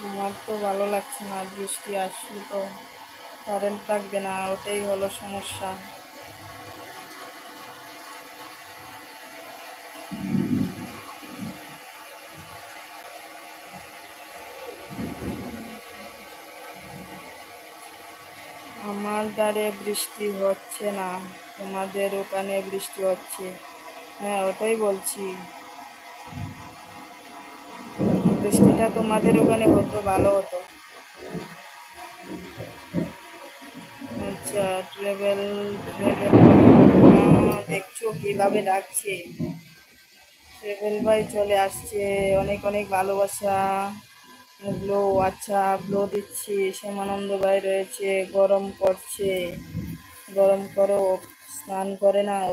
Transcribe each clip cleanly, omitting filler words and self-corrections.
আমার তো ভালো লাগছে না, বৃষ্টি আসলে তো কারেন্ট থাকবে না, ওটাই হলো সমস্যা। আমার দ্বারে বৃষ্টি হচ্ছে না, তোমাদের ওখানে বৃষ্টি হচ্ছে। হ্যাঁ, ওটাই বলছি, বৃষ্টিটা তোমাদের ওখানে হতো ভালো হতো। আচ্ছা, ট্রেভেল ট্রেভেল দেখছো কিভাবে ডাকছে। ট্রেভেল ভাই চলে আসছে, অনেক অনেক ভালোবাসা। ব্লো, আচ্ছা ব্লো দিচ্ছি। শ্যামানন্দ ভাই রয়েছে, গরম করছে, গরম করো, স্নান করে নাও।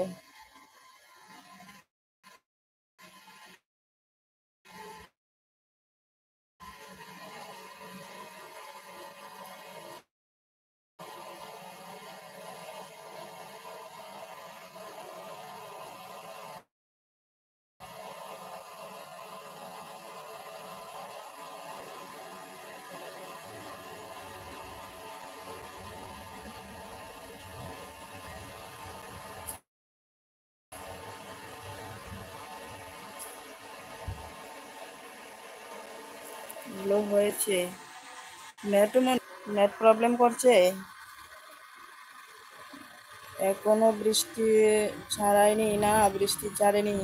ব্লো হয়েছে, নেট প্রবলেম করছে। এখনো বৃষ্টি ছাড়ায়নি না, বৃষ্টি ছাড়েনি।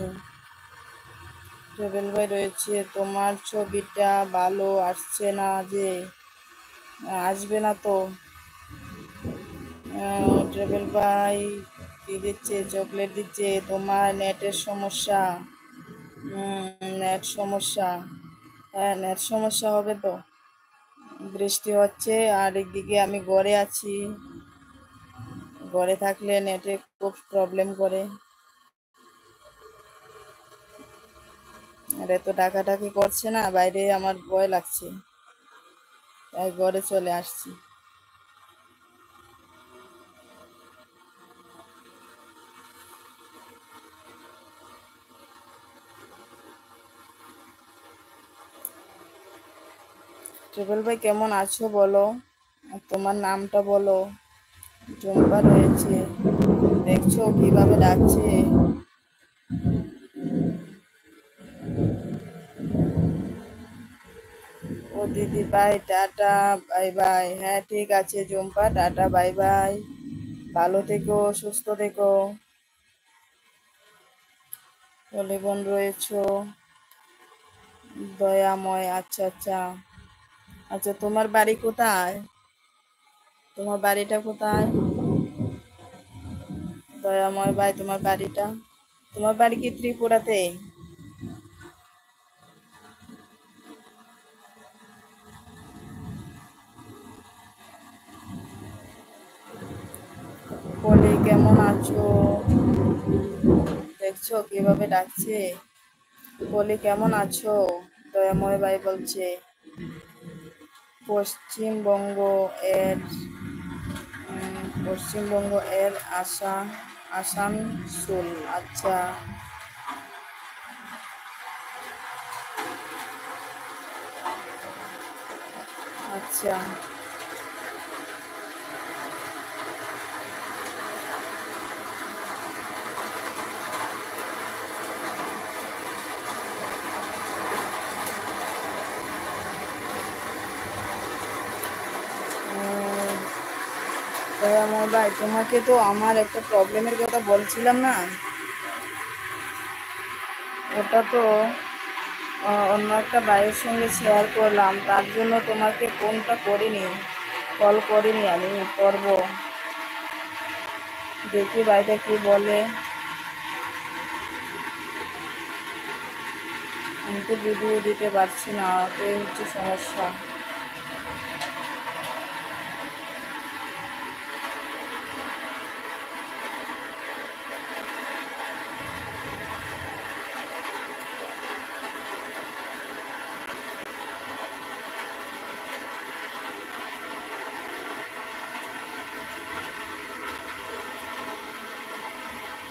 ট্রেভেল ভাই রয়েছে, তোমার ছবিটা ভালো আসছে না যে। আসবে না তো। ট্রেভেল ভাই কি দিচ্ছে, চকলেট দিচ্ছে। তোমার নেটের সমস্যা। নেট সমস্যা। হ্যাঁ, নেট সমস্যা হবে তো। বৃষ্টি হচ্ছে আর একদিকে আমি ঘরে আছি, ঘরে থাকলে নেটে খুব প্রবলেম করে। আর এত ডাকাডাকি করছে না বাইরে, আমার ভয় লাগছে, তাই ঘরে চলে আসছি। ট্রিপল ভাই কেমন আছো বলো, আর তোমার নামটা বলো। জুম্পা রয়েছে, দেখছো কিভাবে ডাকছে। ও দিদি ভাই, টাটা বাই বাই। হ্যাঁ ঠিক আছে জুম্পা, টাটা বাই বাই। ভালো থেকো, সুস্থ থেকো। বোন রয়েছো, দয়াময়, আচ্ছা আচ্ছা। আচ্ছা, তোমার বাড়ি কোথায়? তোমার বাড়িটা কোথায়? দয়াময় ভাই, তোমার বাড়িটা? তোমার বাড়ি কি ত্রিপুরাতে? বলি কেমন আছো, দেখছো কিভাবে ডাকছে। বলি কেমন আছো, দয়াময় ভাই বলছে। পশ্চিমবঙ্গ এর পশ্চিমবঙ্গ এর আসানসোল, আচ্ছা। আচ্ছা, দয়াময় ভাই তোমাকে তো আমার একটা প্রবলেমের কথা বলছিলাম না, ওটা তো অন্য একটা ভাইয়ের সঙ্গে শেয়ার করলাম, তার জন্য তোমাকে ফোনটা করিনি, কল করিনি। আমি করব, দেখি ভাইটা কি বলে। আমি তো ভিডিও দিতে পারছি না, ওটাই হচ্ছে সমস্যা।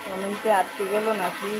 কমেন্টে আটকে গেল নাকি?